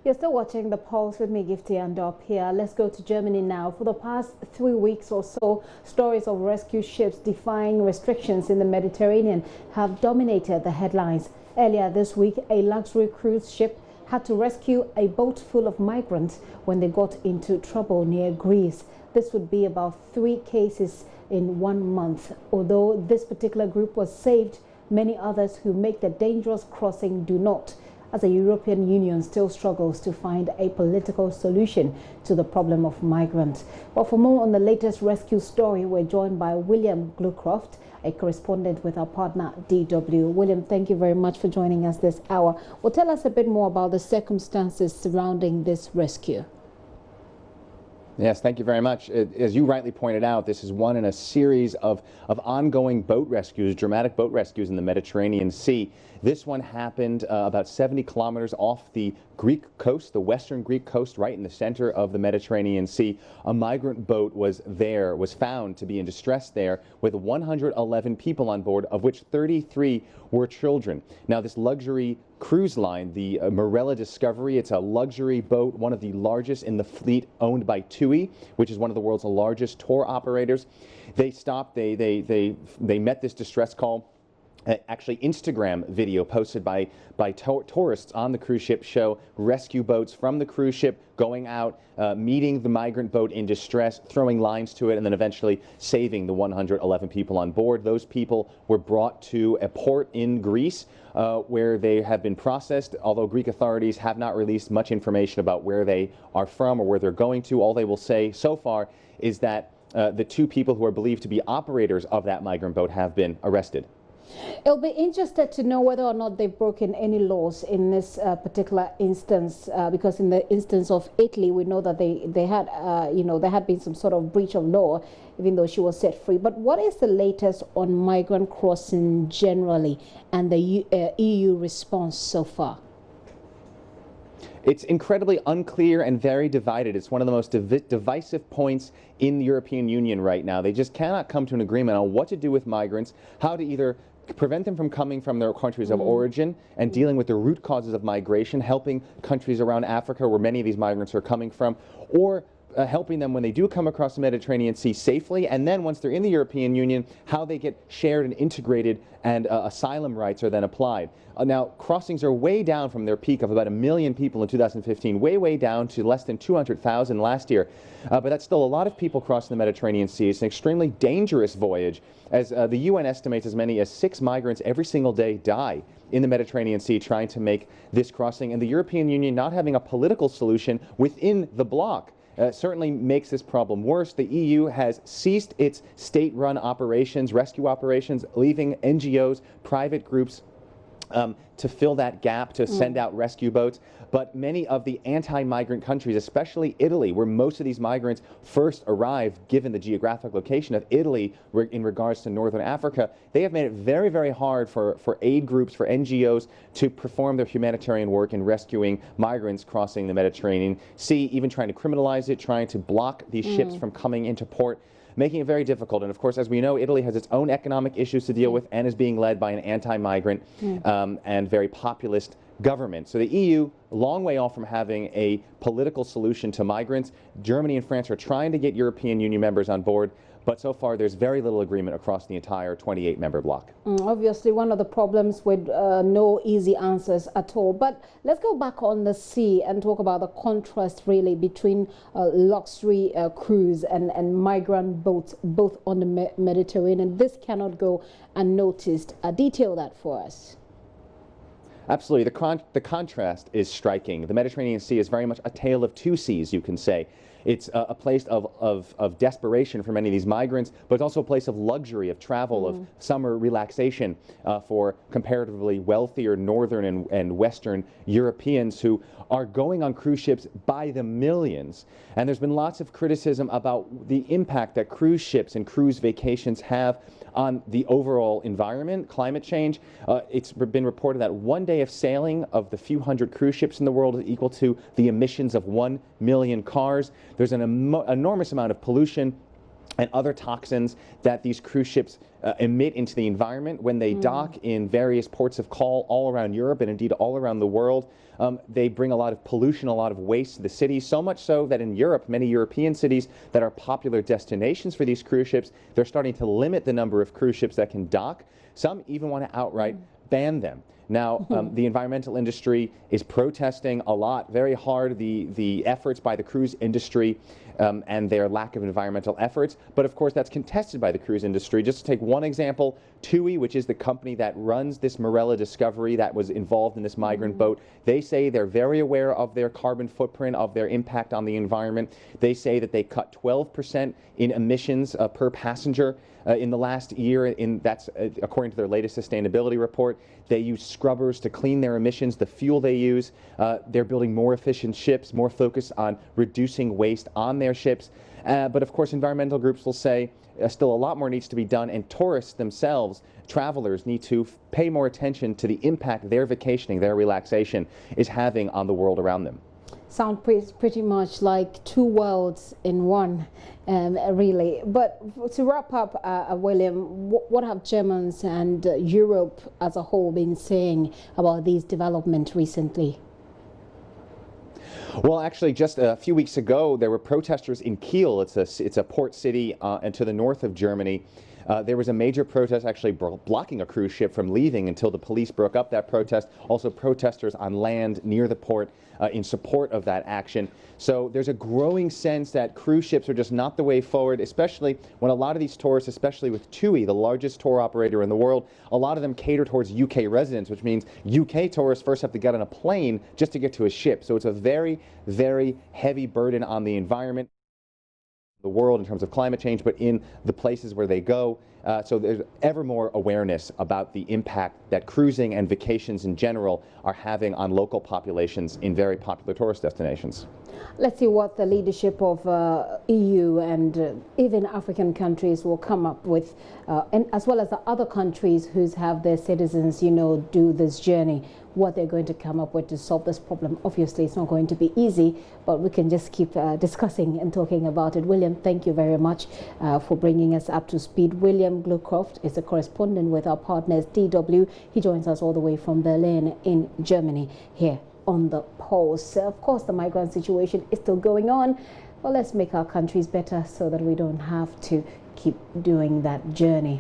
You're still watching The Pulse with me, Gifty, and up here. Let's go to Germany now. For the past 3 weeks or so, stories of rescue ships defying restrictions in the Mediterranean have dominated the headlines. Earlier this week, a luxury cruise ship had to rescue a boat full of migrants when they got into trouble near Greece. This would be about 3 cases in 1 month. Although this particular group was saved, many others who make the dangerous crossing do not, as the European Union still struggles to find a political solution to the problem of migrants. But for more on the latest rescue story, we're joined by William Glucroft, a correspondent with our partner DW. William, thank you very much for joining us this hour. Well, tell us a bit more about the circumstances surrounding this rescue. Yes, thank you very much. As you rightly pointed out, this is one in a series of ongoing boat rescues, dramatic boat rescues in the Mediterranean Sea. This one happened about 70 kilometers off the Greek coast, the western Greek coast, right in the center of the Mediterranean Sea. A migrant boat was found to be in distress there with 111 people on board, of which 33 were children. Now, this luxury cruise line, the Marella Discovery, it's a luxury boat, one of the largest in the fleet, owned by TUI, which is one of the world's largest tour operators. They stopped, they met this distress call. Actually, Instagram video posted by tourists on the cruise ship show rescue boats from the cruise ship going out, meeting the migrant boat in distress, throwing lines to it, and then eventually saving the 111 people on board. Those people were brought to a port in Greece where they have been processed, although Greek authorities have not released much information about where they are from or where they're going to. All they will say so far is that the 2 people who are believed to be operators of that migrant boat have been arrested. It'll be interested to know whether or not they've broken any laws in this particular instance, because in the instance of Italy, we know that they had, there had been some sort of breach of law, even though she was set free. But what is the latest on migrant crossing generally and the EU response so far? It's incredibly unclear and very divided. It's one of the most divisive points in the European Union right now. They just cannot come to an agreement on what to do with migrants, how to either prevent them from coming from their countries of origin and dealing with the root causes of migration, helping countries around Africa where many of these migrants are coming from, or helping them when they do come across the Mediterranean Sea safely, and then once they're in the European Union, how they get shared and integrated and asylum rights are then applied. Now, crossings are way down from their peak of about 1 million people in 2015, way down to less than 200,000 last year. But that's still a lot of people crossing the Mediterranean Sea. It's an extremely dangerous voyage, as the UN estimates as many as 6 migrants every single day die in the Mediterranean Sea trying to make this crossing, and the European Union not having a political solution within the bloc certainly makes this problem worse. The EU has ceased its state-run operations, rescue operations, leaving NGOs, private groups to fill that gap, to send out rescue boats. But many of the anti-migrant countries, especially Italy, where most of these migrants first arrived, given the geographic location of Italy in regards to northern Africa, they have made it very hard for aid groups, for NGOs to perform their humanitarian work in rescuing migrants crossing the Mediterranean Sea, even trying to criminalize it, trying to block these ships from coming into port, making it very difficult. And of course, as we know, Italy has its own economic issues to deal with and is being led by an anti-migrant and very populist government. So the EU, a long way off from having a political solution to migrants. Germany and France are trying to get European Union members on board, but so far there's very little agreement across the entire 28-member bloc. Obviously, one of the problems with no easy answers at all. But let's go back on the sea and talk about the contrast really between luxury cruise and migrant boats, both on the Mediterranean. This cannot go unnoticed. Detail that for us. Absolutely. The contrast is striking. The Mediterranean Sea is very much a tale of 2 seas, you can say. It's a place of desperation for many of these migrants, but it's also a place of luxury, of travel, of summer relaxation for comparatively wealthier northern and western Europeans who are going on cruise ships by the millions. And there's been lots of criticism about the impact that cruise ships and cruise vacations have on the overall environment, climate change. It's been reported that 1 day of sailing of the few hundred cruise ships in the world is equal to the emissions of 1 million cars. There's an enormous amount of pollution. and other toxins that these cruise ships emit into the environment when they dock in various ports of call all around Europe and indeed all around the world. They bring a lot of pollution, a lot of waste to the city, so much so that in Europe, many European cities that are popular destinations for these cruise ships, they're starting to limit the number of cruise ships that can dock. Some even want to outright ban them. Now, the environmental industry is protesting a lot, very hard, the efforts by the cruise industry and their lack of environmental efforts. But of course, that's contested by the cruise industry. Just to take one example, TUI, which is the company that runs this Morella discovery that was involved in this migrant boat, they say they're very aware of their carbon footprint, of their impact on the environment. They say that they cut 12% in emissions per passenger in the last year. That's according to their latest sustainability report. They use scrubbers to clean their emissions, the fuel they use. They're building more efficient ships, more focused on reducing waste on their ships. But of course, environmental groups will say still a lot more needs to be done, and tourists themselves, travelers, need to pay more attention to the impact their vacationing, their relaxation is having on the world around them. Sound pretty much like two worlds in one, really. But to wrap up, William, what have Germans and Europe as a whole been saying about these developments recently? Well, actually, just a few weeks ago, there were protesters in Kiel. It's a port city and to the north of Germany. There was a major protest actually blocking a cruise ship from leaving until the police broke up that protest. Also, protesters on land near the port in support of that action. So there's a growing sense that cruise ships are just not the way forward, especially when a lot of these tourists, especially with TUI, the largest tour operator in the world, a lot of them cater towards UK residents, which means UK tourists first have to get on a plane just to get to a ship. So it's a very, very heavy burden on the environment, the world in terms of climate change, but in the places where they go. So there's ever more awareness about the impact that cruising and vacations in general are having on local populations in very popular tourist destinations. Let's see what the leadership of EU and even African countries will come up with, and as well as the other countries who have their citizens, do this journey, what they're going to come up with to solve this problem. Obviously, it's not going to be easy, but we can just keep discussing and talking about it. William, thank you very much for bringing us up to speed. William Glucroft is a correspondent with our partners DW. He joins us all the way from Berlin in Germany here on the Pulse. Of course, the migrant situation is still going on. Well, let's make our countries better so that we don't have to keep doing that journey.